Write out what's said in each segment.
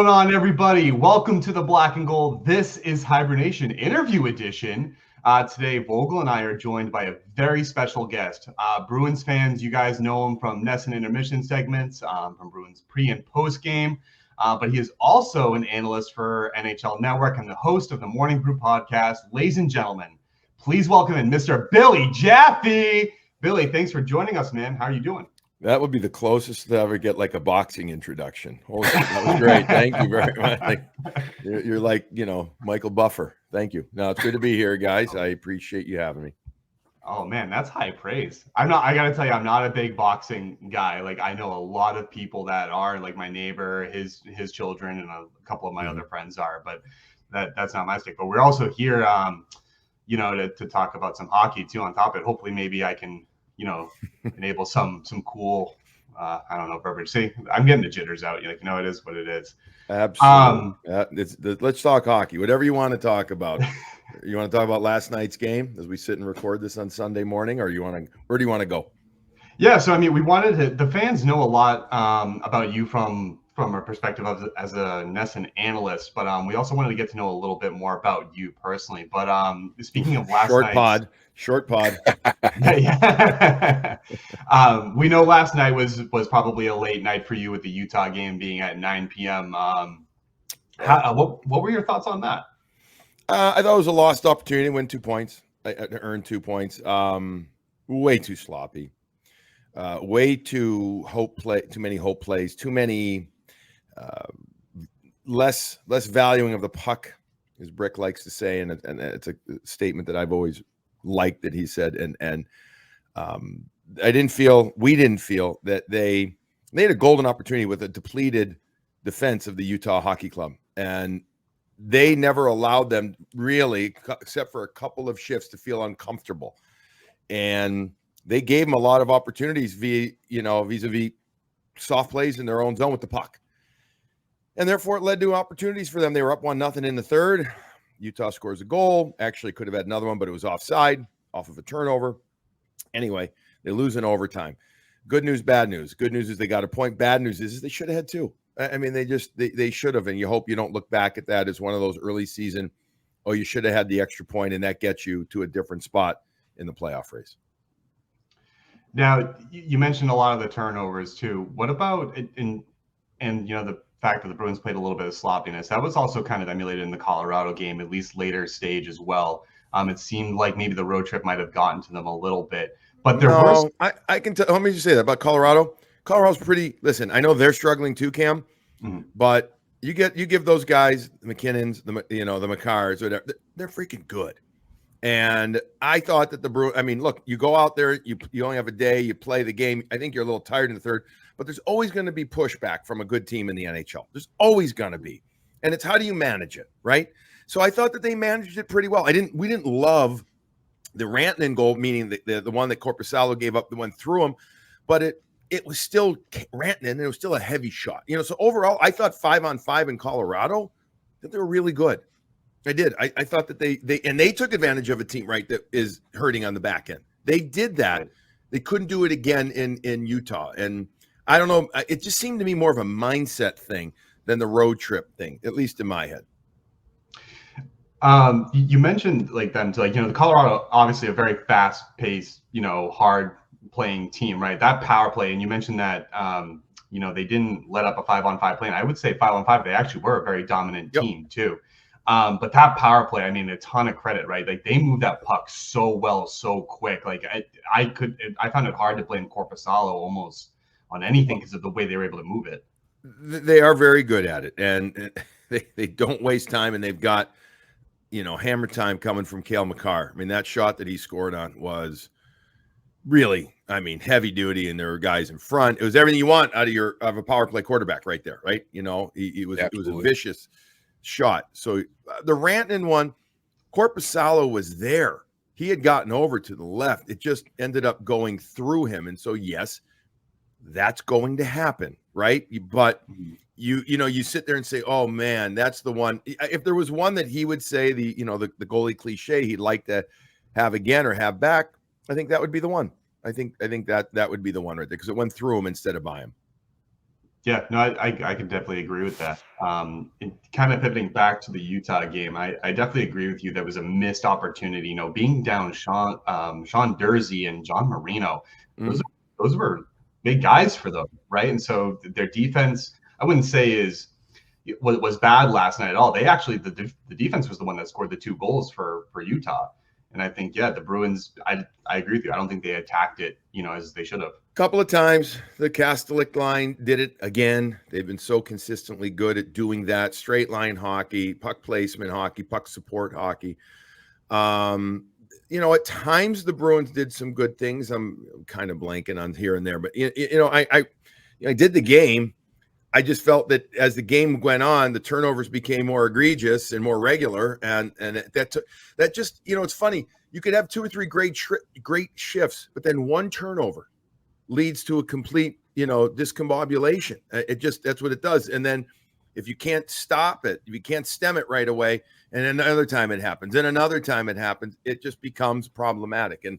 What's going on, everybody? Welcome to the Black and Gold. This is HiBruiNation interview edition. Today, Vogel and I are joined by a very special guest. Bruins fans, you guys know him from NESN intermission segments, from Bruins pre and post game. But he is also an analyst for NHL Network and the host of the Morning Brew podcast. Ladies and gentlemen, please welcome in Mr. Billy Jaffe. Billy, thanks for joining us, man. How are you doing? That would be the closest to ever get like a boxing introduction. Holy, that was great. Thank you very much. You're like, Michael Buffer. Thank you. No, it's good to be here, guys. I appreciate you having me. Oh man, that's high praise. I gotta tell you, I'm not a big boxing guy. Like, I know a lot of people that are, like my neighbor, his children, and a couple of my other friends are, but that's not my stick. But we're also here, to talk about some hockey too on top of it. Hopefully maybe I can, enable some cool, I don't know, verbiage. See, I'm getting the jitters out. It is what it is. Absolutely. Let's talk hockey. Whatever you want to talk about. You want to talk about last night's game as we sit and record this on Sunday morning, or where do you want to go? Yeah, so the fans know a lot about you from a perspective as a NESN analyst, but we also wanted to get to know a little bit more about you personally. But speaking of last night, short pod. Yeah. We know last night was probably a late night for you with the Utah game being at 9 p.m. What were your thoughts on that? I thought it was a lost opportunity to win 2 points, to earn 2 points. Way too sloppy. Way too many hope plays, too many less valuing of the puck, as Brick likes to say, and it's a statement that I've always liked that he said. And we didn't feel that they had a golden opportunity with a depleted defense of the Utah Hockey Club, and they never allowed them really, except for a couple of shifts, to feel uncomfortable. And they gave them a lot of opportunities vis-a-vis soft plays in their own zone with the puck. And therefore it led to opportunities for them. They were up 1-0 in the third. Utah scores a goal. Actually could have had another one, but it was offside, off of a turnover. Anyway, they lose in overtime. Good news, bad news. Good news is they got a point. Bad news is they should have had 2. I mean, they should have, and you hope you don't look back at that as one of those early season, oh, you should have had the extra point, and that gets you to a different spot in the playoff race. Now, you mentioned a lot of the turnovers too. What about the fact that the Bruins played a little bit of sloppiness? That was also kind of emulated in the Colorado game, at least later stage as well. It seemed like maybe the road trip might have gotten to them a little bit. But I can tell. Let me just say that about Colorado. Colorado's pretty. Listen, I know they're struggling too, Cam, but you give those guys, the McKinnons, the Makars, whatever, they're freaking good. And I thought that the Bruins. I mean, look, you go out there, you only have a day, you play the game. I think you're a little tired in the third, but there's always going to be pushback from a good team in the NHL. There's always going to be, and it's how do you manage it, right? So I thought that they managed it pretty well. We didn't love the Rantanen goal, meaning the one that Korpisalo gave up, the one through him, but it was still Rantanen, and it was still a heavy shot. So overall, I thought 5-on-5 in Colorado, that they were really good. I did. I thought that they took advantage of a team, right, that is hurting on the back end. They did that. They couldn't do it again in Utah. And I don't know. It just seemed to me more of a mindset thing than the road trip thing, at least in my head. You mentioned the Colorado, obviously a very fast paced, hard playing team, right? That power play. And you mentioned that, they didn't let up a 5-on-5 play. And I would say 5-on-5, they actually were a very dominant team too. But that power play, I mean, a ton of credit, right? Like, they moved that puck so well, so quick. Like, I found it hard to blame Korpisalo almost on anything because of the way they were able to move it. They are very good at it, and they don't waste time, and they've got, hammer time coming from Cale Makar. I mean, that shot that he scored on was really, heavy duty, and there were guys in front. It was everything you want out of a power play quarterback right there, right? It was a vicious shot. So the Rantanen one, Korpisalo was there. He had gotten over to the left. It just ended up going through him. And so, yes, that's going to happen, right? But you sit there and say, oh man, that's the one. If there was one that he would say the goalie cliche he'd like to have again or have back, I think that would be the one. I think that would be the one right there, because it went through him instead of by him. Yeah, no, I can definitely agree with that. And kind of pivoting back to the Utah game, I definitely agree with you. That was a missed opportunity. Being down Sean Dursey and John Marino, those Mhm. those were big guys for them, right? And so their defense, I wouldn't say was bad last night at all. They actually the defense was the one that scored the 2 goals for Utah. And I think, yeah, the Bruins, I agree with you. I don't think they attacked it, as they should have. Couple of times the Kastelik line did it again. They've been so consistently good at doing that. Straight line hockey, puck placement hockey, puck support hockey. At times the Bruins did some good things. I'm kind of blanking on here and there, but I did the game. I just felt that as the game went on, the turnovers became more egregious and more regular, and that just it's funny. You could have 2 or 3 great shifts, but then one turnover leads to a complete discombobulation. That's what it does. And then if you can't stop it, if you can't stem it right away, and another time it happens, and another time it happens, it just becomes problematic. And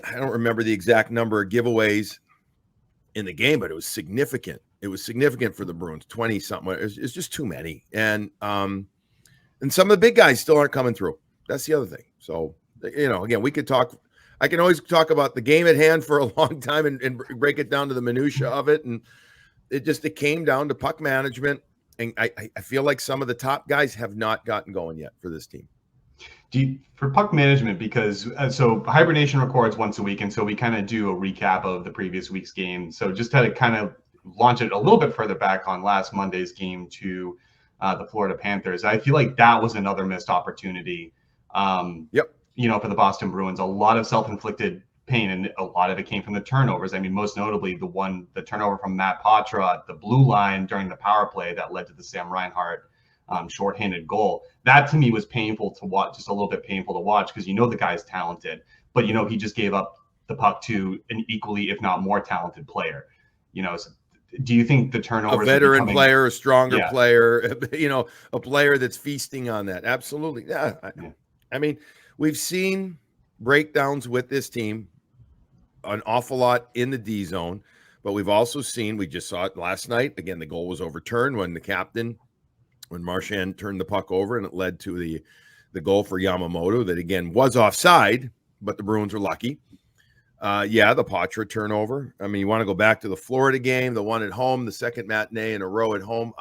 I don't remember the exact number of giveaways in the game, but it was significant. It was significant for the Bruins, 20 something. It's just too many. And some of the big guys still aren't coming through. That's the other thing. So, again, I can always talk about the game at hand for a long time and break it down to the minutia of it. And it came down to puck management. And I feel like some of the top guys have not gotten going yet for this team. For puck management, because so HiBruiNation records once a week, and so we kind of do a recap of the previous week's game. So just to kind of launch it a little bit further back on last Monday's game to the Florida Panthers, I feel like that was another missed opportunity. Yep. For the Boston Bruins, a lot of self-inflicted pain, and a lot of it came from the turnovers. I mean, most notably the turnover from Matt Patra at the blue line during the power play that led to the Sam Reinhart shorthanded goal. That to me was painful to watch, just a little bit painful to watch, because the guy's talented, but he just gave up the puck to an equally, if not more talented player. So do you think the turnovers a veteran player, a stronger player, a player that's feasting on that? Absolutely. Yeah. I mean, we've seen breakdowns with this team an awful lot in the D zone, but we've also seen, we just saw it last night. Again, the goal was overturned when Marchand turned the puck over, and it led to the goal for Yamamoto that, again, was offside, but the Bruins were lucky. The Patra turnover. I mean, you want to go back to the Florida game, the one at home, the second matinee in a row at home.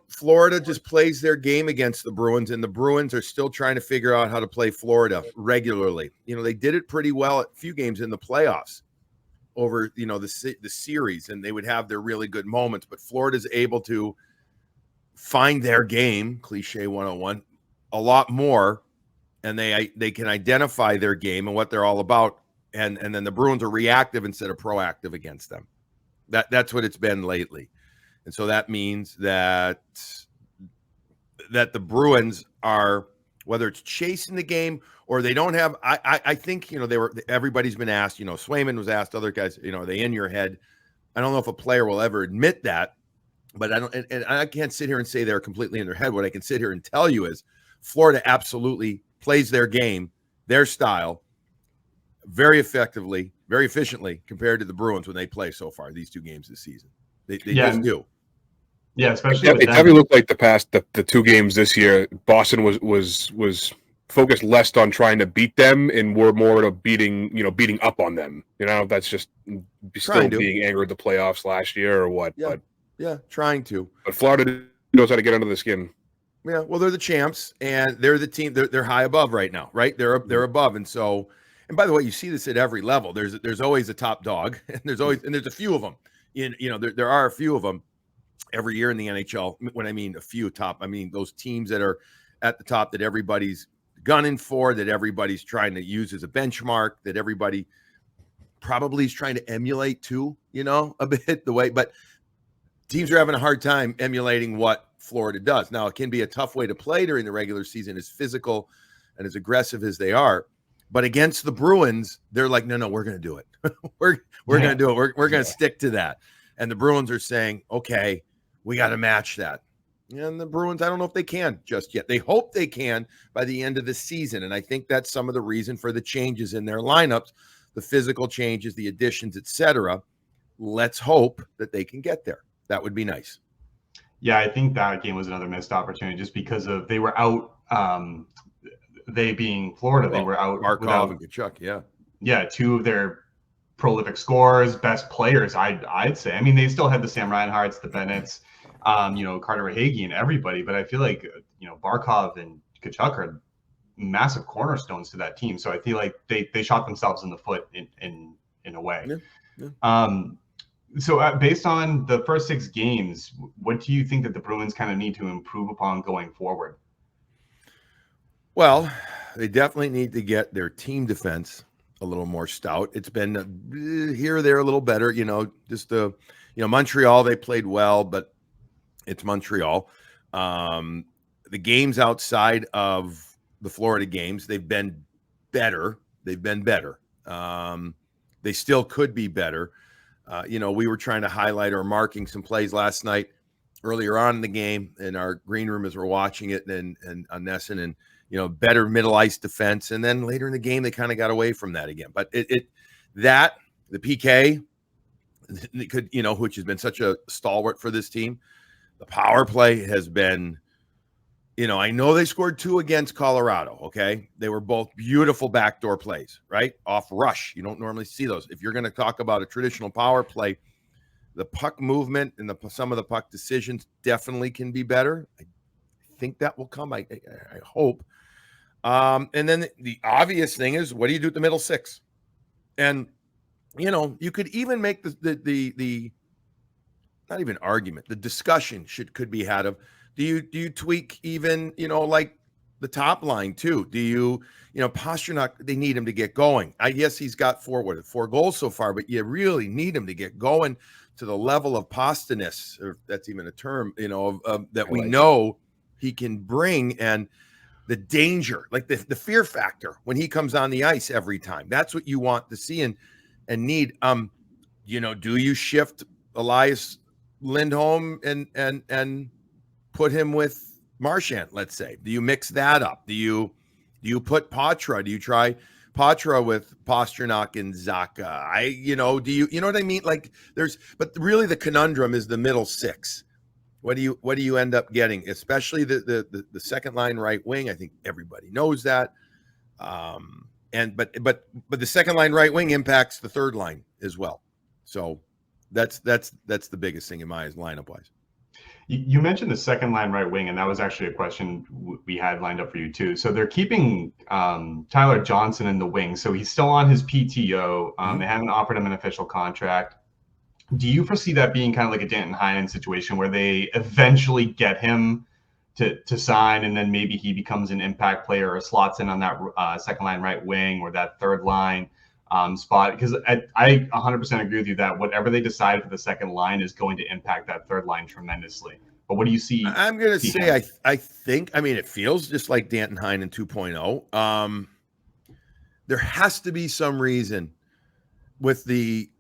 Florida just plays their game against the Bruins, and the Bruins are still trying to figure out how to play Florida regularly. They did it pretty well at a few games in the playoffs over, the series, and they would have their really good moments, but Florida's able to find their game, cliche 101, a lot more, and they can identify their game and what they're all about, and then the Bruins are reactive instead of proactive against them. That's what it's been lately. And so that means that the Bruins are, whether it's chasing the game or they don't have, I think, everybody's been asked, Swayman was asked, other guys, are they in your head? I don't know if a player will ever admit that, but I don't, and I can't sit here and say they're completely in their head. What I can sit here and tell you is Florida absolutely plays their game, their style, very effectively, very efficiently compared to the Bruins when they play so far these 2 games this season. They just do. Yeah, especially it definitely looked like the 2 games this year, Boston was focused less on trying to beat them and were more to beating up on them. That's just still being angry at the playoffs last year or what. Yeah. Yeah, trying to. But Florida knows how to get under the skin. Yeah, well, they're the champs, and they're the team. They're high above right now, right? They're above, and so. And by the way, you see this at every level. There's always a top dog, and there's a few of them. There are a few of them every year in the NHL. When I mean a few top, I mean those teams that are at the top that everybody's gunning for, that everybody's trying to use as a benchmark, that everybody probably is trying to emulate too. A bit the way, but. Teams are having a hard time emulating what Florida does. Now, it can be a tough way to play during the regular season, as physical and as aggressive as they are. But against the Bruins, they're like, no, we're going to do it. we're going to do it. We're going to stick to that. And the Bruins are saying, okay, we got to match that. And the Bruins, I don't know if they can just yet. They hope they can by the end of the season. And I think that's some of the reason for the changes in their lineups, the physical changes, the additions, etc. let's hope that they can get there. That would be nice. Yeah, I think that game was another missed opportunity just because of they were out. They being Florida, they were out Barkov without and Kachuk, yeah, two of their prolific scorers, best players. I'd say. I mean, they still had the Sam Reinharts, the Bennetts, Carter Hagee, and everybody. But I feel like Barkov and Kachuk are massive cornerstones to that team. So I feel like they shot themselves in the foot in a way. Yeah. So based on the first 6 games, what do you think that the Bruins kind of need to improve upon going forward? Well, they definitely need to get their team defense a little more stout. It's been here or there a little better, Montreal, they played well, but it's Montreal. The games outside of the Florida games, they've been better. They still could be better. We were trying to highlight or marking some plays last night earlier on in the game in our green room as we're watching it and on NESN, and better middle ice defense. And then later in the game, they kind of got away from that again. But the PK, it could, which has been such a stalwart for this team. The power play has been, I know they scored 2 against Colorado. Okay. They were both beautiful backdoor plays, right? Off rush. You don't normally see those. If you're going to talk about a traditional power play, the puck movement and some of the puck decisions definitely can be better. I think that will come. I hope. And then the obvious thing is, what do you do at the middle 6? And you could even make the not even argument, the discussion could be had of, do you tweak even like the top line too? Do you Pastrnak, they need him to get going. I guess he's got 4 goals so far, but you really need him to get going to the level of Pastanis, or if that's even a term, that we know he can bring, and the danger, like the fear factor when he comes on the ice every time. That's what you want to see and need. Do you shift Elias Lindholm and put him with Marchand, let's say? Do you mix that up? Do you put Patra? Do you try Patra with Pastrnak and Zacha? Do you know what I mean? Like but really the conundrum is the middle 6. What do you end up getting? Especially the second line right wing. I think everybody knows that. But the second line right wing impacts the third line as well. So that's the biggest thing in my eyes, lineup wise. You mentioned the second line right wing, and that was actually a question we had lined up for you too. So they're keeping Tyler Johnson in the wing, so he's still on his PTO. They haven't offered him an official contract. Do you foresee that being kind of like a Danton Heinen situation where they eventually get him to sign, and then maybe he becomes an impact player or slots in on that second line right wing or that third line spot? Because I 100% agree with you that whatever they decide for the second line is going to impact that third line tremendously. But what do you see? I'm going to say I think, it feels just like Danton Heinen 2.0. There has to be some reason with the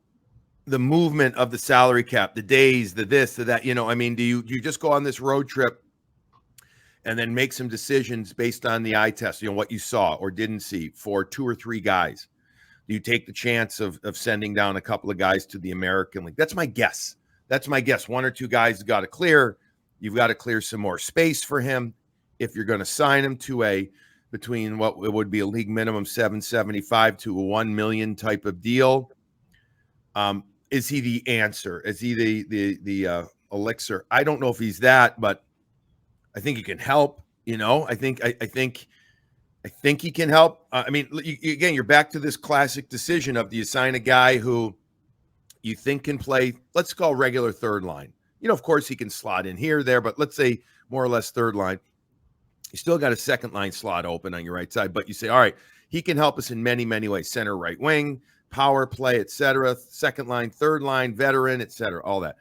movement of the salary cap, the days, the this, the that, do you just go on this road trip and then make some decisions based on the eye test, what you saw or didn't see for 2 or 3 guys? Do you take the chance of sending down a couple of guys to the American League? That's my guess. 1 or 2 guys got to clear. You've got to clear some more space for him. If you're going to sign him to between what it would be a league minimum $775 to a $1 million type of deal, is he the answer? Is he the elixir? I don't know if he's that, but I think he can help. I think he can help. Again, you're back to this classic decision of, do you sign a guy who you think can play, let's call regular third line? Of course he can slot in here, there, but let's say more or less third line. You still got a second line slot open on your right side, but you say, all right, he can help us in many, many ways. Center, right wing, power play, etc. Second line, third line, veteran, etc. All that.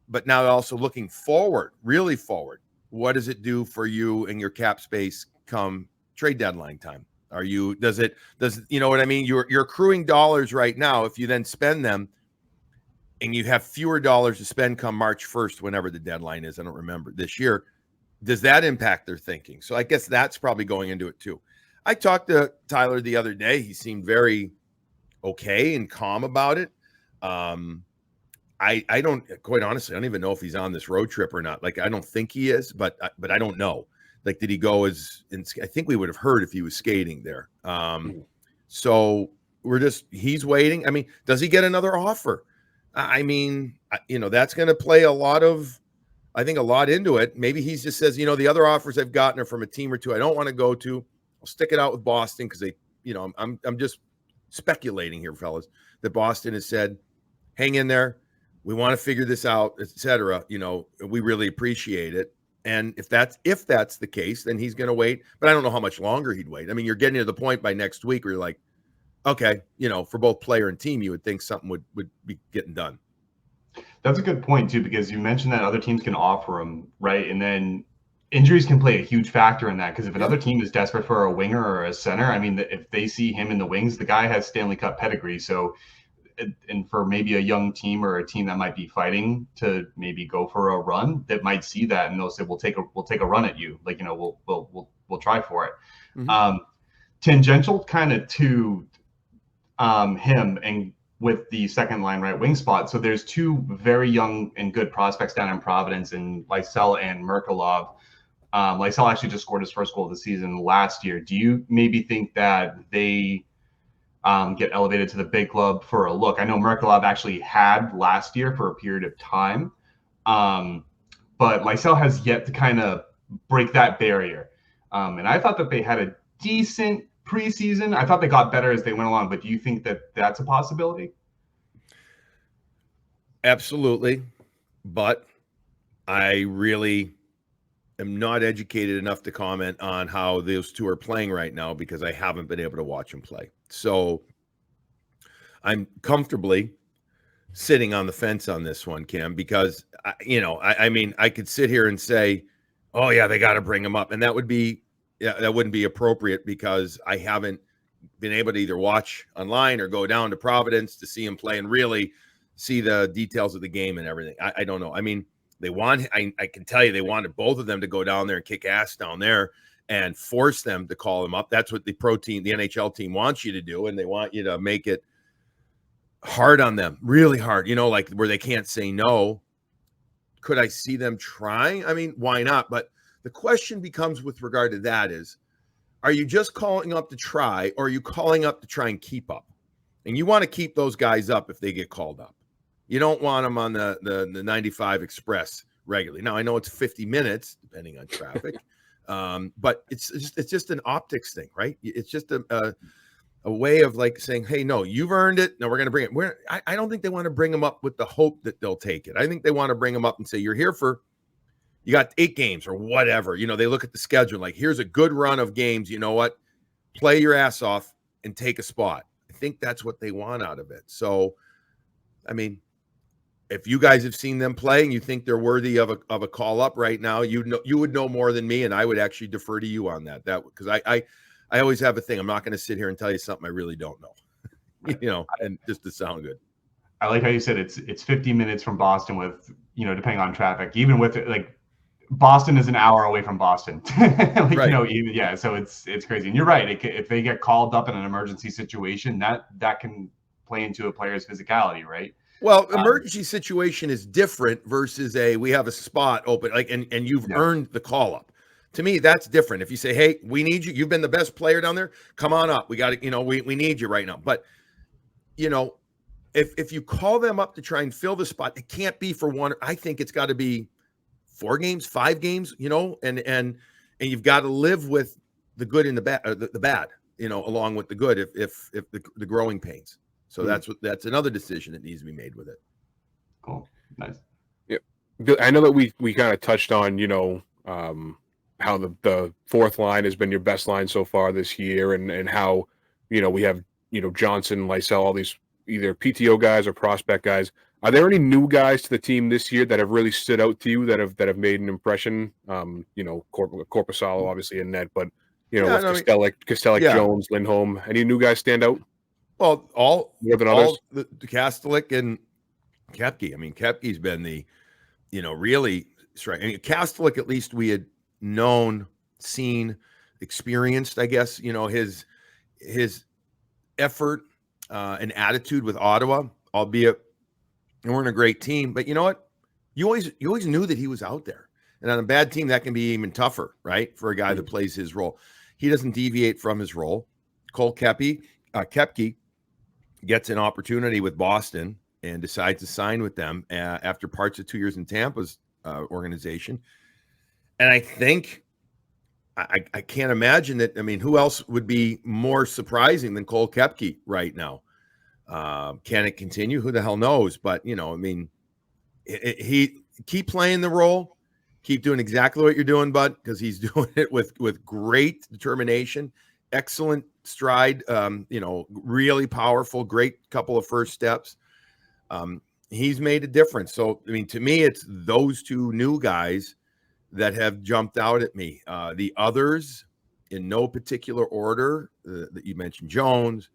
But now also looking forward, really forward, what does it do for you and your cap space come trade deadline time? Does you know what I mean? You're accruing dollars right now. If you then spend them and you have fewer dollars to spend come March 1st, whenever the deadline is, I don't remember this year, does that impact their thinking? So I guess that's probably going into it too. I talked to Tyler the other day. He seemed very okay and calm about it. I don't, quite honestly, I don't even know if he's on this road trip or not. Like, I don't think he is, but I don't know. Like, did he go I think we would have heard if he was skating there. So he's waiting. I mean, does he get another offer? I mean, that's going to play I think a lot into it. Maybe he just says, the other offers I've gotten are from a team or two I don't want to go to. I'll stick it out with Boston because I'm just speculating here, fellas, that Boston has said, hang in there. We want to figure this out, etc. We really appreciate it. And if that's the case, then he's going to wait. But I don't know how much longer he'd wait. I mean, you're getting to the point by next week where you're like, okay, for both player and team, you would think something would be getting done. That's a good point too, because you mentioned that other teams can offer him, right? And then injuries can play a huge factor in that, because if another team is desperate for a winger or a center, I mean, if they see him in the wings, the guy has Stanley Cup pedigree. So, and for maybe a young team or a team that might be fighting to maybe go for a run, that might see that and they'll say, we'll take a run at you. Like, we'll try for it. Mm-hmm. Tangential kind of to him and with the second line right wing spot. So there's two very young and good prospects down in Providence, in Lysell and Merkulov. Lysell actually just scored his first goal of the season last year. Do you maybe think that they get elevated to the big club for a look? I know Merkulov actually had last year for a period of time, but Lysell has yet to kind of break that barrier. And I thought that they had a decent preseason. I thought they got better as they went along, but do you think that that's a possibility? Absolutely. But I really am not educated enough to comment on how those two are playing right now because I haven't been able to watch them play. So I'm comfortably sitting on the fence on this one, Cam, because, I mean, I could sit here and say, oh, yeah, they got to bring him up. And that wouldn't be appropriate because I haven't been able to either watch online or go down to Providence to see him play and really see the details of the game and everything. I don't know. I mean, I can tell you they wanted both of them to go down there and kick ass down there and force them to call him up. That's what the NHL team wants you to do. And they want you to make it hard on them, really hard, like where they can't say no. Could I see them trying? I mean, why not? But the question becomes with regard to that is, are you just calling up to try, or are you calling up to try and keep up? And you want to keep those guys up if they get called up. You don't want them on the 95 Express regularly. Now, I know it's 50 minutes, depending on traffic, but it's just an optics thing, right? It's just a way of like saying, hey, no, you've earned it. No, we're going to bring it. I don't think they want to bring them up with the hope that they'll take it. I think they want to bring them up and say, you're here you got 8 games or whatever. They look at the schedule like, here's a good run of games. You know what? Play your ass off and take a spot. I think that's what they want out of it. So, I mean, if you guys have seen them play and you think they're worthy of a call up right now, you would know more than me, and I would actually defer to you on that. Because I always have a thing. I'm not going to sit here and tell you something I really don't know. And just to sound good. I like how you said it's 50 minutes from Boston with, depending on traffic, even with it, like Boston is an hour away from Boston. Right. So it's crazy. And you're right. If they get called up in an emergency situation, that can play into a player's physicality, right? Well, emergency situation is different versus we have a spot open, like, and you've earned the call up. To me, that's different. If you say, hey, we need you, you've been the best player down there, come on up. We got to, we need you right now. But, if you call them up to try and fill the spot, it can't be for one. I think it's got to be 4 games, 5 games, and you've got to live with the good and the bad, the bad, along with the good, if the growing pains. So that's another decision that needs to be made with it. Cool. Nice. Yeah. I know that we kind of touched on, how the fourth line has been your best line so far this year, and how, we have, Johnson, Lysell, all these either PTO guys or prospect guys. Are there any new guys to the team this year that have really stood out to you that have made an impression? Korpisalo obviously in net, but Kostelik, Jones, Lindholm. Any new guys stand out? Well, more than others. The Kastelik and Kepke. I mean, Kepke's been the, really strong. I mean, Kastelik, at least we had known, seen, experienced, I guess, his effort and attitude with Ottawa, albeit and weren't a great team. But you know what? You always knew that he was out there. And on a bad team, that can be even tougher, right? For a guy that plays his role. He doesn't deviate from his role. Cole Koepke gets an opportunity with Boston and decides to sign with them after parts of 2 years in Tampa's organization. And I think I can't imagine that. I mean, who else would be more surprising than Cole Koepke right now? Can it continue? Who the hell knows? But, you know, I mean, he keep playing the role, keep doing exactly what you're doing, bud, because he's doing it with great determination, excellent stride, you know, really powerful, great couple of first steps. He's made a difference. So, I mean, to me, it's those two new guys that have jumped out at me. The others, in no particular order, that you mentioned: Jones,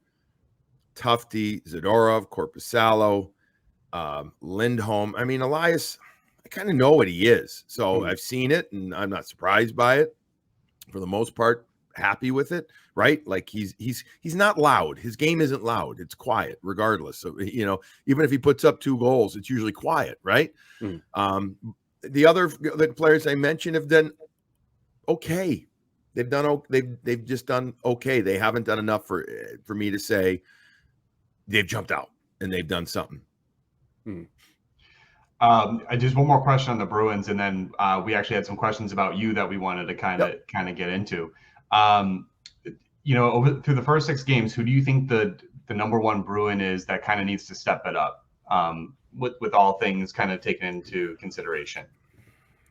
Tufte, Zadorov, Korpisalo, Lindholm. I mean, Elias, I kind of know what he is. So I've seen it, and I'm not surprised by it. For the most part, happy with it, right? Like he's not loud. His game isn't loud. It's quiet, regardless. So, you know, even if he puts up 2 goals, it's usually quiet, right? The players I mentioned have done okay. They've just done okay. They haven't done enough for me to say they've jumped out and they've done something. Just one more question on the Bruins, and then we actually had some questions about you that we wanted to kind of get into. You know, through the first 6 games, who do you think the number one Bruin is that kind of needs to step it up? With all things kind of taken into consideration.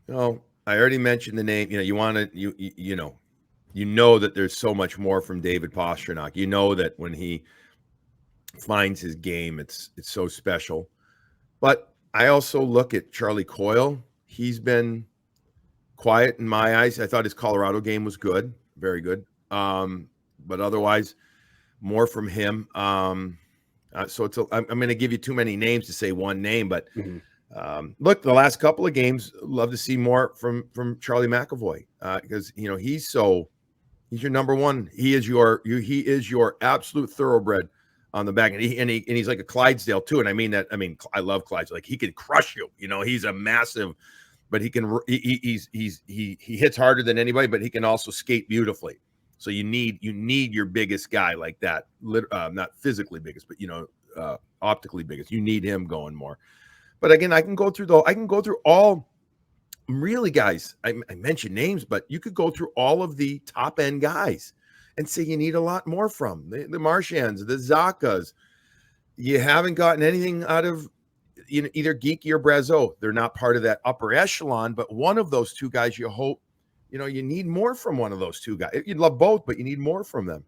Oh, I already mentioned the name. You know, you want to you know that there's so much more from David Pastrnak. You know that when he finds his game, it's so special. But I also look at Charlie Coyle. He's been quiet in my eyes. I thought his Colorado game was good, very good. But otherwise, more from him. So I'm going to give you too many names to say one name, but look, the last couple of games, love to see more from Charlie McAvoy, because you know he's your number one. He is your absolute thoroughbred on the back, and he's like a Clydesdale too. And I mean that. I mean, I love Clydesdale. Like he can crush you. You know, he's a massive, but he hits harder than anybody, but he can also skate beautifully. So you need your biggest guy like that, not physically biggest, but you know, optically biggest. You need him going more. But again, I can go through all really guys. I mentioned names, but you could go through all of the top end guys and say you need a lot more from the Marchands, the Zakas. You haven't gotten anything out of either Geeky or Brazeau. They're not part of that upper echelon, but one of those two guys, you hope. You know, you need more from one of those two guys. You'd love both, but you need more from them.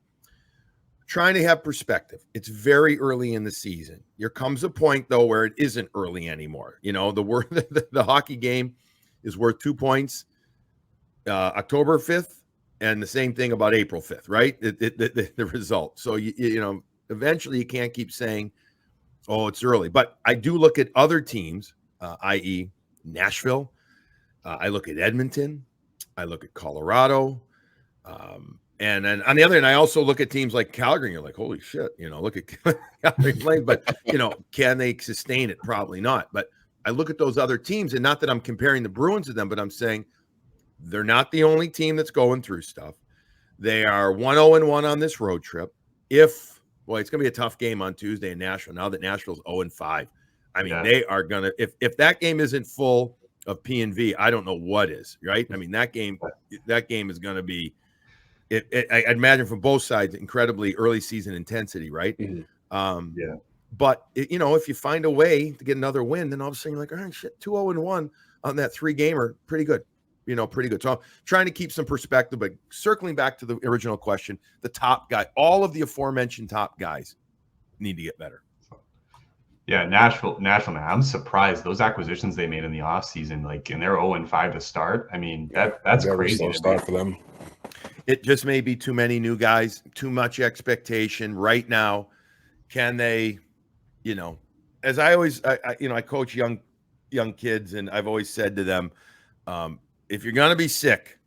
Trying to have perspective. It's very early in the season. There comes a point, though, where it isn't early anymore. You know, the hockey game is worth 2 points October 5th, and the same thing about April 5th, right? The result. So, you know, eventually you can't keep saying, oh, it's early. But I do look at other teams, i.e. Nashville. I look at Edmonton. I look at Colorado, and then on the other end, I also look at teams like Calgary. And you're like, holy shit, you know, look at Calgary playing, but you know, can they sustain it? Probably not. But I look at those other teams, and not that I'm comparing the Bruins to them, but I'm saying they're not the only team that's going through stuff. They are 1-0-1 on this road trip. It's going to be a tough game on Tuesday in Nashville. Now that Nashville's 0-5, I mean, they are gonna if that game isn't full of P&V, I don't know what is, right? I mean, that game is going to be, I'd imagine from both sides, incredibly early season intensity, right? But you know, if you find a way to get another win, then all of a sudden you're like, all right, shit, 2-0-1 on that 3-gamer, pretty good, you know, pretty good. So I'm trying to keep some perspective, but circling back to the original question, the top guy, all of the aforementioned top guys need to get better. Yeah, Nashville, man, I'm surprised those acquisitions they made in the offseason, like, and they're 0-5 to start. I mean, that's crazy. Slow start for them. It just may be too many new guys, too much expectation right now. Can they, you know, as I always, I coach young kids, and I've always said to them, if you're going to be sick,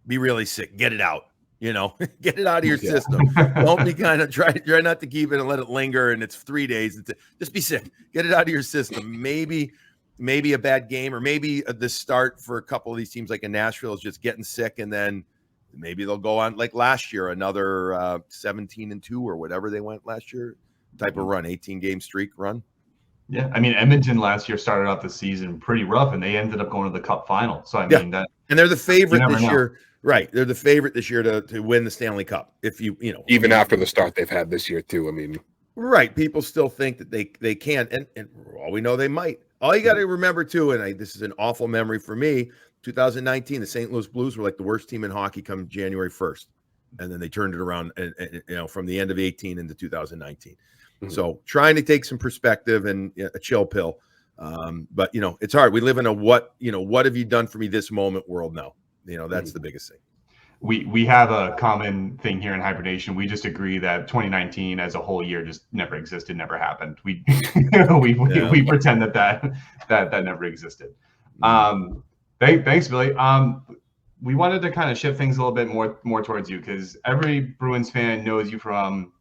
be really sick, get it out. Get it out of your system. Don't be kind of try not to keep it and let it linger. And it's 3 days. Just be sick. Get it out of your system. Maybe a bad game, or maybe the start for a couple of these teams like in Nashville is just getting sick, and then maybe they'll go on like last year, another 17-2 or whatever they went last year type of run, 18-game streak run. Yeah, I mean, Edmonton last year started off the season pretty rough, and they ended up going to the Cup final. So I mean that, and they're the favorite this year. Right, they're the favorite this year to win the Stanley Cup. If even after the start they've had this year too. I mean, right, people still think that they can, and all we know they might. All you got to remember too, and this is an awful memory for me. 2019, the St. Louis Blues were like the worst team in hockey come January 1st, and then they turned it around, and from the end of 18 into 2019. So trying to take some perspective and a chill pill. But it's hard. We live in a what have you done for me this moment world now. That's the biggest thing. We have a common thing here in HiBruiNation. We just agree that 2019 as a whole year just never existed, never happened. We we pretend that never existed. Thanks, Billy. We wanted to kind of shift things a little bit more towards you, because every Bruins fan knows you from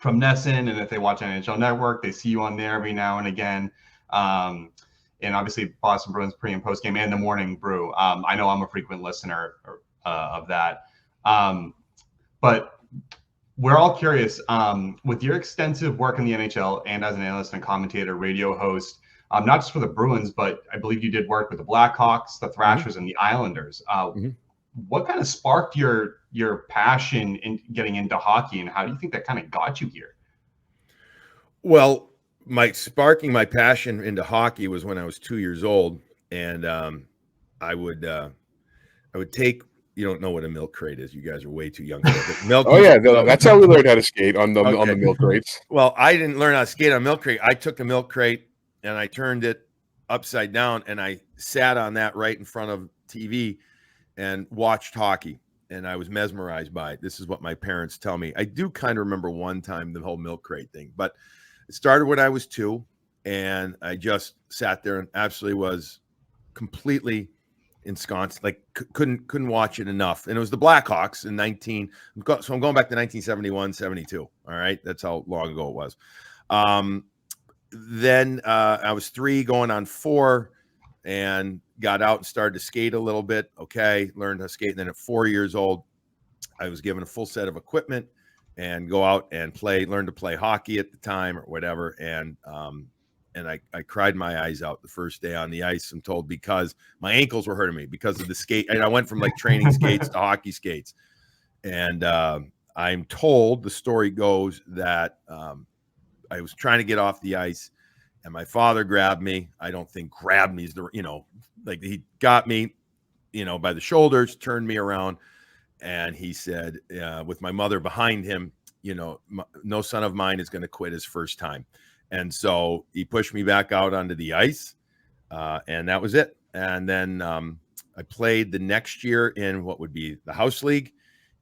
NESN, and if they watch NHL Network, they see you on there every now and again. And obviously Boston Bruins pre and post game and the Morning Brew. I know I'm a frequent listener of that. But we're all curious, with your extensive work in the NHL and as an analyst and commentator, radio host, not just for the Bruins, but I believe you did work with the Blackhawks, the Thrashers, and the Islanders. What kind of sparked your passion in getting into hockey, and how do you think that kind of got you here? Well, sparking my passion into hockey was when I was 2 years old, and I would take. You don't know what a milk crate is. You guys are way too young for it. Milk. Oh yeah, that's how we learned how to skate on the milk crates. Well, I didn't learn how to skate on milk crate. I took a milk crate and I turned it upside down, and I sat on that right in front of TV and watched hockey, and I was mesmerized by it. This is what my parents tell me. I do kind of remember one time the whole milk crate thing, but it started when I was 2, and I just sat there and absolutely was completely ensconced, like couldn't watch it enough. And it was the Blackhawks in 19. So I'm going back to 1971, 72. All right, that's how long ago it was. Then I was 3 going on 4, and got out and started to skate a little bit. Okay, learned how to skate. And then at 4 years old, I was given a full set of equipment and go out and learn to play hockey at the time or whatever. And I cried my eyes out the first day on the ice, I'm told, because my ankles were hurting me because of the skate. And I went from like training skates to hockey skates. And I'm told, the story goes, that I was trying to get off the ice, and my father grabbed me. I don't think grabbed me is like he got me, by the shoulders, turned me around, and he said, with my mother behind him, no son of mine is going to quit his first time. And so he pushed me back out onto the ice, and that was it. And then I played the next year in what would be the house league.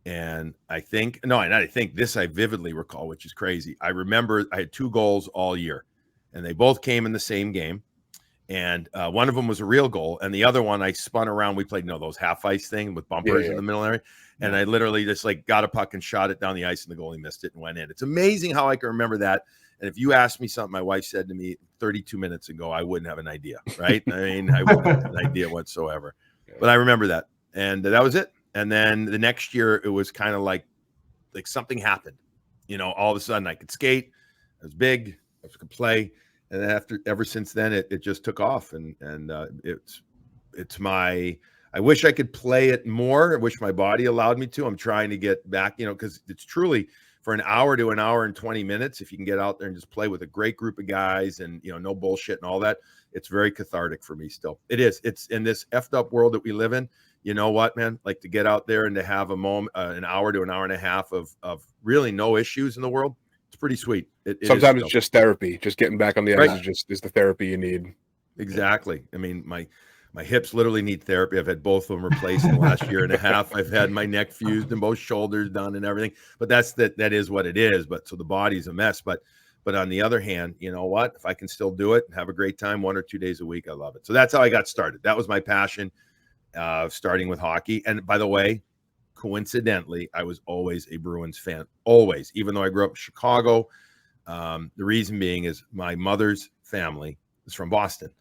And I vividly recall, which is crazy. I remember I had 2 goals all year, and they both came in the same game. And one of them was a real goal, and the other one I spun around. We played, those half ice thing with bumpers in the middle area. And I literally just got a puck and shot it down the ice, and the goalie missed it and went in. It's amazing how I can remember that. And if you asked me something my wife said to me 32 minutes ago, I wouldn't have an idea, right? I mean, I wouldn't have an idea whatsoever. But I remember that. And that was it. And then the next year, it was kind of like something happened. All of a sudden I could skate. I was big. I could play. And ever since then, it just took off. And I wish I could play it more. I wish my body allowed me to. I'm trying to get back, because it's truly for an hour to an hour and 20 minutes. If you can get out there and just play with a great group of guys and, no bullshit and all that, it's very cathartic for me still. It is. It's in this effed up world that we live in. You know what, man? Like, to get out there and to have a moment, an hour to an hour and a half of really no issues in the world. It's pretty sweet. Sometimes it's just therapy. Just getting back on the ice is the therapy you need. Exactly. I mean, my hips literally need therapy. I've had both of them replaced in the last year and a half. I've had my neck fused and both shoulders done and everything. But that is what it is. But so the body's a mess. But on the other hand, you know what? If I can still do it and have a great time 1 or 2 days a week, I love it. So that's how I got started. That was my passion, starting with hockey. And by the way, coincidentally, I was always a Bruins fan, always, even though I grew up in Chicago. The reason being is my mother's family is from Boston.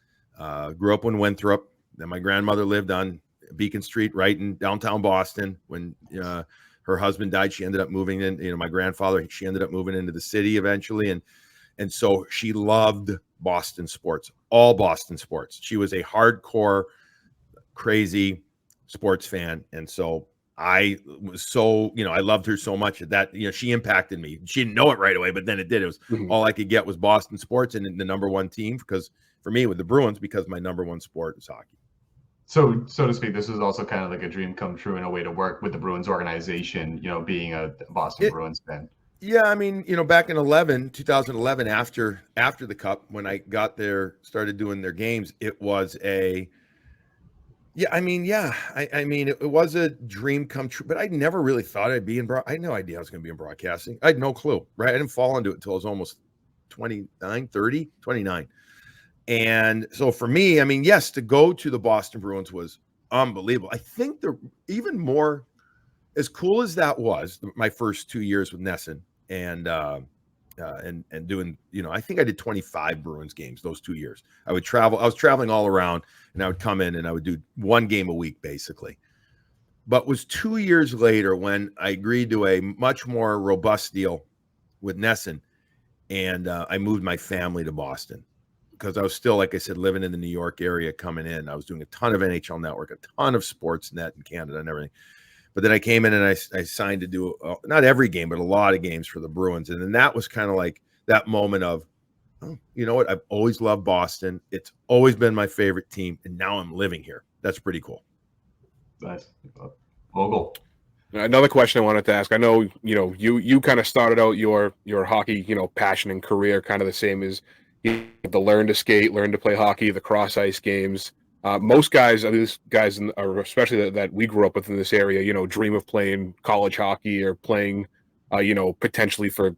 Grew up in Winthrop. Then my grandmother lived on Beacon Street, right in downtown Boston. When her husband died, she ended up moving in. My grandfather, she ended up moving into the city eventually, and so she loved Boston sports, all Boston sports. She was a hardcore, crazy sports fan, and so I was so, I loved her so much that, she impacted me. She didn't know it right away, but then it did. It was all I could get was Boston sports and the number one team, because for me with the Bruins, because my number one sport is hockey. So to speak, this is also kind of like a dream come true in a way to work with the Bruins organization, being a Boston Bruins fan. Yeah, I mean, back in 2011, after the Cup, when I got there, started doing their games, it was it was a dream come true, but I never really thought I'd be I had no idea I was going to be in broadcasting. I had no clue, right? I didn't fall into it until I was almost 29. And so for me, yes, to go to the Boston Bruins was unbelievable. I think even more, as cool as that was, my first 2 years with NESN and doing, I think I did 25 Bruins games those 2 years. I was traveling all around, and I would come in and I would do one game a week, basically. But it was 2 years later when I agreed to a much more robust deal with NESN, and I moved my family to Boston, because I was still, like I said, living in the New York area coming in. I was doing a ton of NHL Network, a ton of Sportsnet in Canada and everything. But then I came in and I signed to do not every game, but a lot of games for the Bruins. And then that was kind of like that moment of, oh, you know what? I've always loved Boston. It's always been my favorite team. And now I'm living here. That's pretty cool. Nice. Vogel. Another question I wanted to ask. I know, you kind of started out your hockey, passion and career kind of the same as the learn to skate, learn to play hockey, the cross ice games. Most guys, especially that we grew up with in this area, dream of playing college hockey or playing, potentially for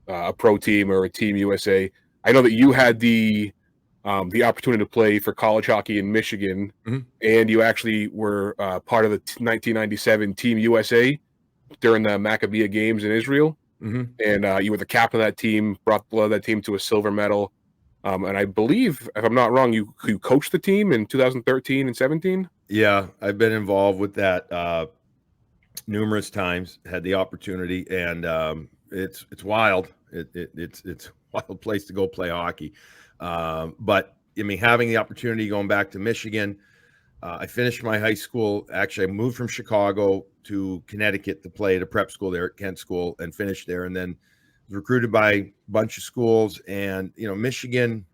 a pro team or a Team USA. I know that you had the opportunity to play for college hockey in Michigan, and you actually were part of the 1997 Team USA during the Maccabiah games in Israel. And you were the captain of that team, brought that team to a silver medal. And I believe, if I'm not wrong, you coached the team in 2013 and 17. Yeah, I've been involved with that numerous times. Had the opportunity, and it's wild. It's a wild place to go play hockey. But having the opportunity going back to Michigan, I finished my high school. Actually, I moved from Chicago to Connecticut to play at a prep school there at Kent School, and finished there, and then was recruited by a bunch of schools. And Michigan,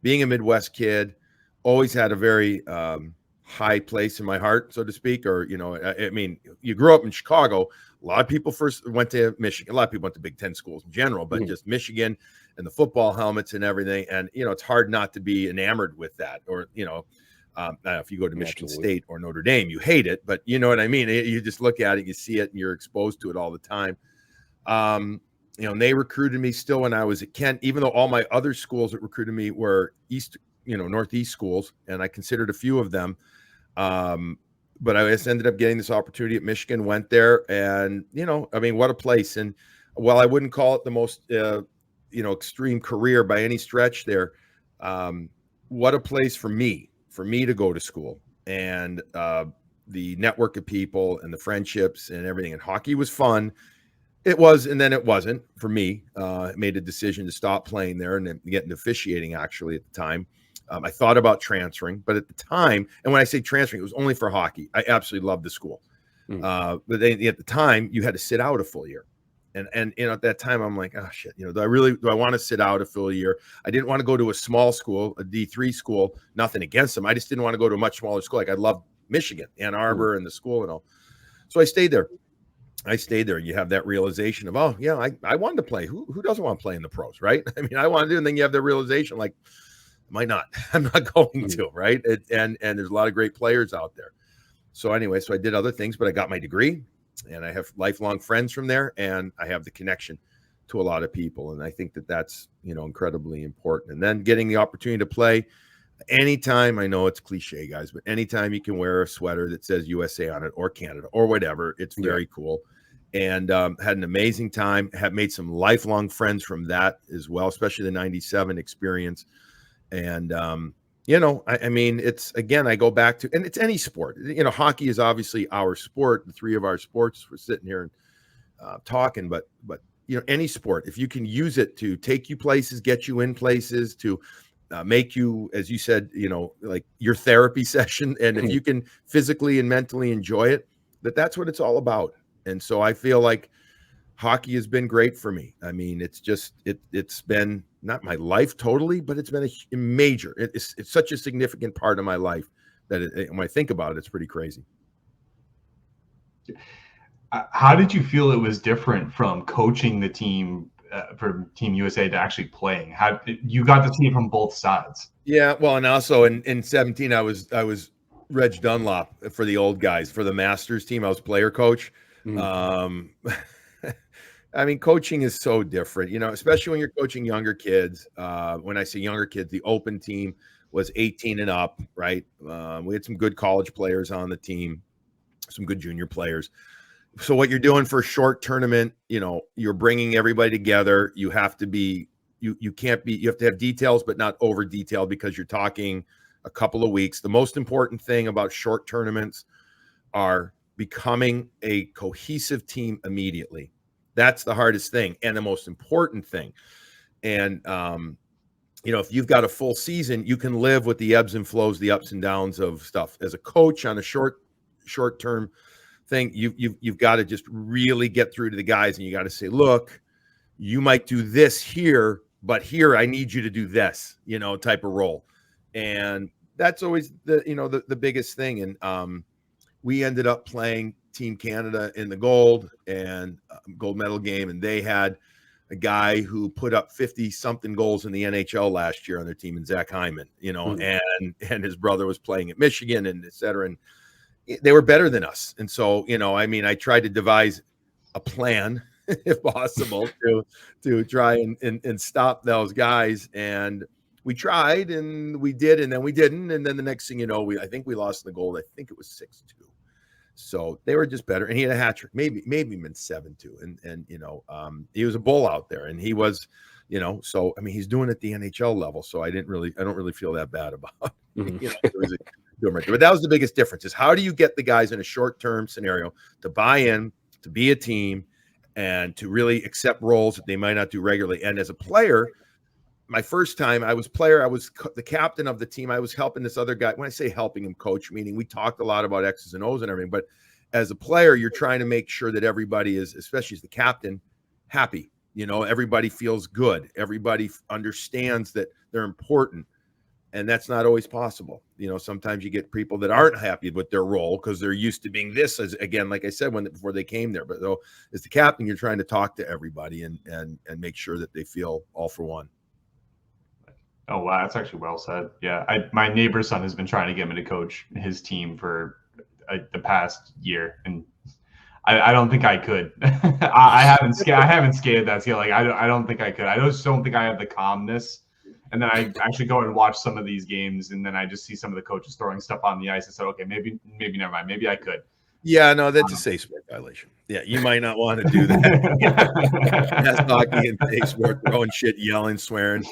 being a Midwest kid, always had a very high place in my heart, so to speak. Or you grew up in Chicago. A lot of people first went to Michigan. A lot of people went to Big Ten schools in general, but just Michigan and the football helmets and everything. And it's hard not to be enamored with that. Or if you go to Michigan State or Notre Dame, you hate it, but you know what I mean? You just look at it, you see it, and you're exposed to it all the time. And they recruited me still when I was at Kent, even though all my other schools that recruited me were Northeast schools, and I considered a few of them. But I just ended up getting this opportunity at Michigan, went there, and, what a place. And while I wouldn't call it the most, extreme career by any stretch there, what a place for me to go to school, and the network of people and the friendships and everything. And hockey was fun. It was, and then it wasn't for me. I made a decision to stop playing there and then get into officiating, actually, at the time. I thought about transferring, but at the time, and when I say transferring, it was only for hockey. I absolutely loved the school. But at the time, you had to sit out a full year. And at that time, I'm like, oh shit, do I want to sit out a full year? I didn't want to go to a small school, a D3 school. Nothing against them. I just didn't want to go to a much smaller school. Like, I loved Michigan, Ann Arbor, and the school and all. So I stayed there. And you have that realization of, oh yeah, I wanted to play. Who doesn't want to play in the pros, right? I wanted to, and then you have the realization, like, might not. I'm not going to, right? And there's a lot of great players out there. So anyway, so I did other things, but I got my degree, and I have lifelong friends from there, and I have the connection to a lot of people. And I think that that's, incredibly important. And then getting the opportunity to play Anytime, I know it's cliche, guys, but anytime you can wear a sweater that says USA on it or Canada or whatever, it's very cool. And had an amazing time, have made some lifelong friends from that as well, especially the 97 experience. And, I mean, it's, again, I go back to, and it's any sport, hockey is obviously our sport, the three of our sports, we're sitting here and talking, but any sport, if you can use it to take you places, get you in places, to make you, as you said, like your therapy session. And if you can physically and mentally enjoy it, that's what it's all about. And so I feel like hockey has been great for me. I mean, it's just, it's been not my life totally, but it's been a major, it's such a significant part of my life that when I think about it, it's pretty crazy. How did you feel it was different from coaching the team for Team USA to actually playing? How you got to see it from both sides? Yeah, well, and also in 17, I was Reg Dunlop for the old guys for the Masters team. I was player coach. I mean, coaching is so different, especially when you're coaching younger kids. When I say younger kids, the open team was 18 and up, right? We had some good college players on the team, some good junior players. So what you're doing for a short tournament, you're bringing everybody together. You have to be, you can't be, you have to have details, but not over detailed because you're talking a couple of weeks. The most important thing about short tournaments are becoming a cohesive team immediately. That's the hardest thing and the most important thing. And, if you've got a full season, you can live with the ebbs and flows, the ups and downs of stuff. As a coach on a short-term thing, you've got to just really get through to the guys, and you got to say, look, you might do this here, but here I need you to do this, type of role. And that's always the biggest thing. And we ended up playing Team Canada in the gold medal game, and they had a guy who put up 50-something goals in the NHL last year on their team, and Zach Hyman, and his brother was playing at Michigan, and et cetera. And they were better than us. And so, I mean, I tried to devise a plan, if possible, to try and stop those guys. And we tried, and we did, and then we didn't. And then the next thing you know, I think we lost the goal. I think it was 6-2. So they were just better. And he had a hat trick, maybe even 7-2. And he was a bull out there, and he was, so, I mean, he's doing it at the NHL level. So I don't really feel that bad about it was but that was the biggest difference, is how do you get the guys in a short-term scenario to buy in, to be a team, and to really accept roles that they might not do regularly. And as a player, my first time I was the captain of the team. I was helping this other guy. When I say helping him coach, meaning we talked a lot about X's and O's and everything, but as a player, you're trying to make sure that everybody is, especially as the captain, happy. Everybody feels good. Everybody understands that they're important. And that's not always possible. Sometimes you get people that aren't happy with their role because they're used to being this, as again, like I said, before they came there. But though, as the captain, you're trying to talk to everybody and make sure that they feel all for one. Oh, wow. That's actually well said. Yeah. My neighbor's son has been trying to get me to coach his team for the past year. And I don't think I could. I haven't skated that scale. Like, I don't think I could. I just don't think I have the calmness. And then I actually go and watch some of these games, and then I just see some of the coaches throwing stuff on the ice. I said, okay, maybe never mind. Maybe I could. Yeah, no, that's a safe sport violation. Yeah, you might not want to do that. That's hockey and safe sport, throwing shit, yelling, swearing.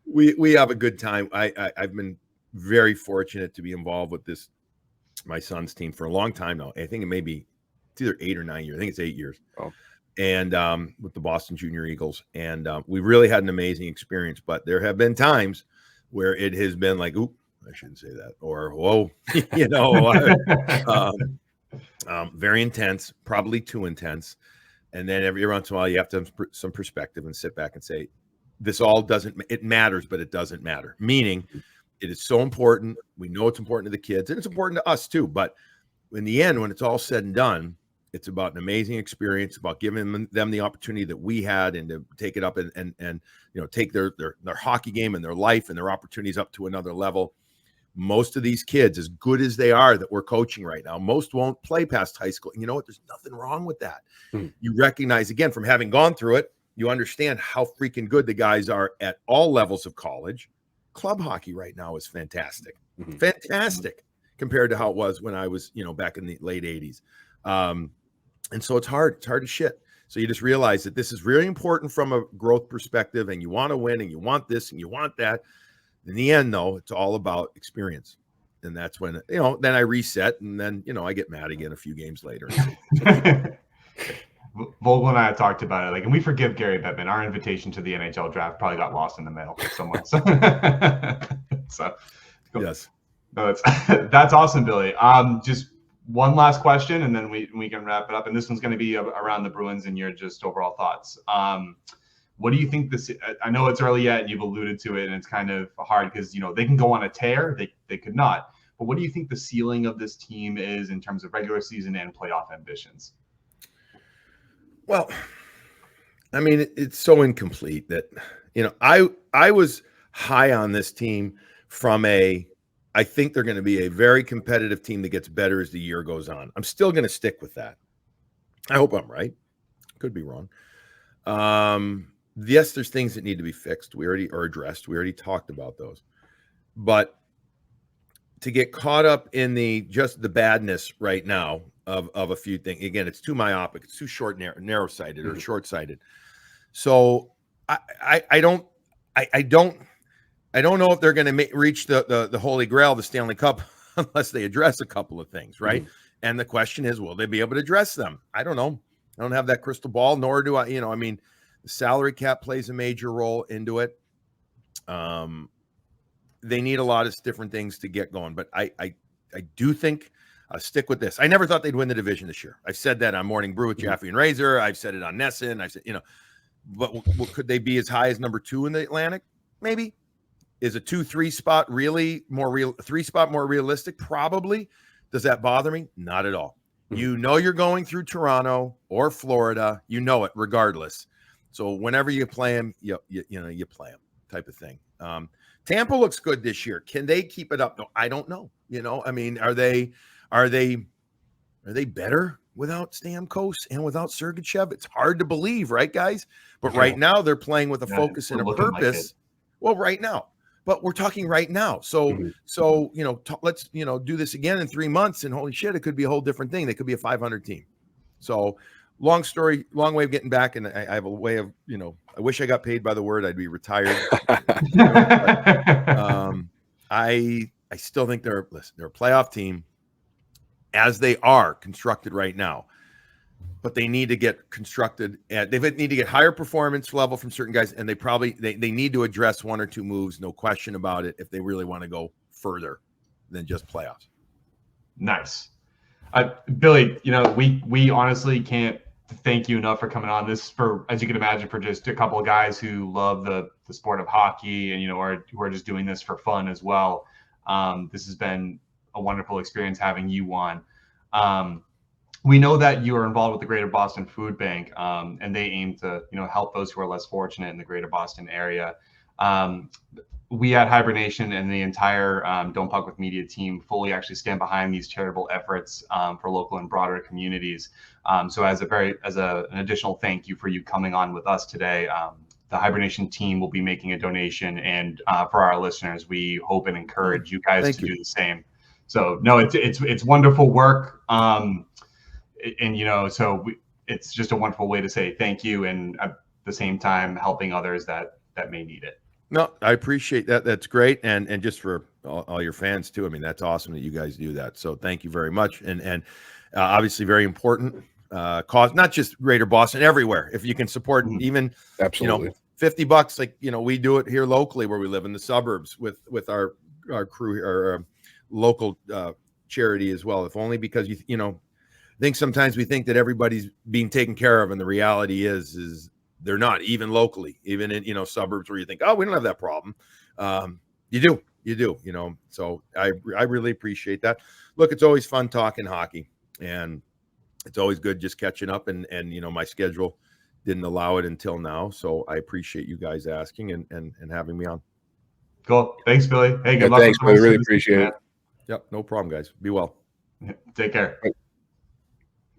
We have a good time. I've been very fortunate to be involved with my son's team for a long time now. I think it's either 8 or 9 years. I think it's 8 years. Oh. And with the Boston Junior Eagles. And we really had an amazing experience. But there have been times where it has been like, oop, I shouldn't say that. Or, whoa, very intense, probably too intense. And then every once in a while, you have to have some perspective and sit back and say, it matters, but it doesn't matter. Meaning, it is so important. We know it's important to the kids, and it's important to us too. But in the end, when it's all said and done, it's about an amazing experience, about giving them the opportunity that we had, and to take it up and take their hockey game and their life and their opportunities up to another level. Most of these kids, as good as they are that we're coaching right now, most won't play past high school. And you know what? There's nothing wrong with that. You recognize, again, from having gone through it, you understand how freaking good the guys are at all levels of college. club hockey right now is fantastic, fantastic compared to how it was when I was, back in the late 80s. And so it's hard to shit. So you just realize that this is really important from a growth perspective, and you want to win, and you want this, and you want that. In the end, though, it's all about experience. And that's when, then I reset, and then, I get mad again a few games later. Vogel and I have talked about it, and we forgive Gary Bettman. Our invitation to the NHL draft probably got lost in the mail somewhere. So yes, no, that's awesome, Billy. Just one last question, and then we can wrap it up. And this one's going to be around the Bruins and your just overall thoughts. What do you think this? I know it's early yet, and you've alluded to it, and it's kind of hard because they can go on a tear. They could not. But what do you think the ceiling of this team is in terms of regular season and playoff ambitions? Well, I mean, it's so incomplete that, I was high on this team from I think they're going to be a very competitive team that gets better as the year goes on. I'm still going to stick with that. I hope I'm right. Could be wrong. Yes, there's things that need to be fixed. We already are addressed. We already talked about those. But to get caught up in just the badness right now of a few things, again, it's too myopic, it's too narrow-sighted or short-sighted. So I don't know if they're going to reach the Holy Grail, the Stanley Cup, unless they address a couple of things, right? And the question is, will they be able to address them? I don't know. I don't have that crystal ball, nor do I. The salary cap plays a major role into it. They need a lot of different things to get going, but I do think stick with this. I never thought they'd win the division this year. I've said that on Morning Brew with Jaffe and Razor. I've said it on NESN. I've said, but could they be as high as number 2 in the Atlantic? Maybe. Is a 2-3 spot really more real? 3 spot more realistic? Probably. Does that bother me? Not at all. You're going through Toronto or Florida. You know it regardless. So whenever you play them, you play them type of thing. Tampa looks good this year. Can they keep it up? No, I don't know. Are they better without Stamkos and without Sergachev? It's hard to believe, right, guys? But right now they're playing with a focus and a purpose. Well, right now. But we're talking right now. So let's do this again in 3 months, and holy shit, it could be a whole different thing. They could be a 500 team. So long way of getting back, and I have a way of, I wish I got paid by the word. I'd be retired. I still think they're a playoff team as they are constructed right now. But they need to get constructed, and they need to get higher performance level from certain guys, and they need to address 1 or 2 moves, no question about it, if they really want to go further than just playoffs. Nice. Billy, we honestly can't thank you enough for coming on. This, as you can imagine, for just a couple of guys who love the sport of hockey and who are just doing this for fun as well. This has been a wonderful experience having you on. We know that you are involved with the Greater Boston Food Bank, and they aim to help those who are less fortunate in the Greater Boston area. We at HiBruiNation and the entire Don't Puck with Media team fully actually stand behind these charitable efforts for local and broader communities. So as an additional thank you for you coming on with us today, the HiBruiNation team will be making a donation, and for our listeners, we hope and encourage you guys to do the same. So no, it's wonderful work, and it's just a wonderful way to say thank you, and at the same time helping others that may need it. No, I appreciate that. That's great. And just for all your fans too. I mean, that's awesome that you guys do that. So thank you very much. And obviously very important cause, not just Greater Boston, everywhere. If you can support even, absolutely, $50, like, we do it here locally where we live in the suburbs with our crew, our local charity as well. If only because, I think sometimes we think that everybody's being taken care of. And the reality is they're not, even locally, even in, suburbs where you think, oh, we don't have that problem. You do, so I really appreciate that. Look, it's always fun talking hockey, and it's always good just catching up, and my schedule didn't allow it until now. So I appreciate you guys asking and having me on. Cool. Thanks, Billy. Hey, good luck. Thanks, Billy. Really appreciate it. Yep. No problem, guys. Be well. Take care.